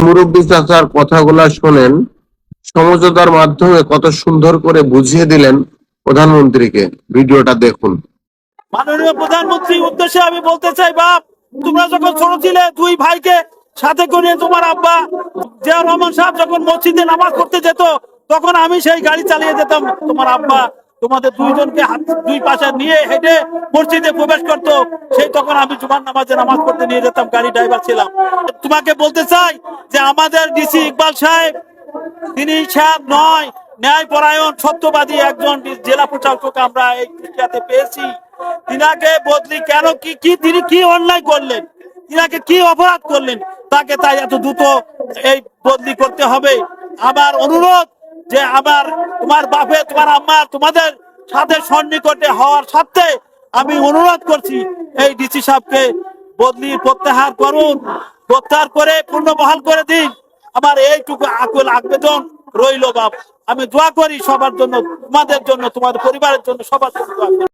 মুরব্বী চাচার কথাগুলা শোনেন, সমঝোতার মাধ্যমে কত সুন্দর করে বুঝিয়ে দিলেন প্রধানমন্ত্রীকে। ভিডিওটা দেখুন। মাননীয় প্রধানমন্ত্রীর উদ্দেশ্যে আমি বলতে চাই, বাপ, তোমরা যখন ছোট ছিলে দুই ভাইকে সাথে করে তোমার আব্বা জিয়া রহমান সাহেব যখন মসজিদে নামাজ পড়তে যেত, তখন আমি সেই গাড়ি চালিয়ে যেতাম। তোমার আব্বা তোমাদের দুইজনকে হাত দুই পাশে নিয়ে হেঁটে মসজিদে প্রবেশ করতো, সেই তখন আমি জুমার নামাজে নামাজ পড়তে নিয়ে যেতাম, গাড়ি ড্রাইভার ছিলাম। তোমাকে বলতে চাই যে আমাদের ডিসি ইকবাল সাহেব, তিনি সাহেব নয়, ন্যায়পরায়ণ সত্যবাদী একজন জেলা প্রশাসক আমরা এই কুষ্টিয়াতে পেয়েছি। তিনাকে বদলি কেন, কি কি তিনি কি অন্যায় করলেন, তিনাকে কি অপরাধ করলেন, তাকে তাই এত দ্রুত এই বদলি করতে হবে। আমার অনুরোধ যে আমার তোমার বাপে তোমার আম্মা তোমাদের সাথে সন্নিকটে হওয়ার সাথে আমি অনুরোধ করছি এই ডিসি সাহেবকে বদলি প্রত্যাহার করুন, প্রত্যাহার করে পূর্ণবহাল করে দিন। আমার এইটুকু আকুল আবেদন রইল বাপ। আমি দোয়া করি সবার জন্য, তোমাদের জন্য, তোমাদের পরিবারের জন্য, সবার জন্য দোয়া করি।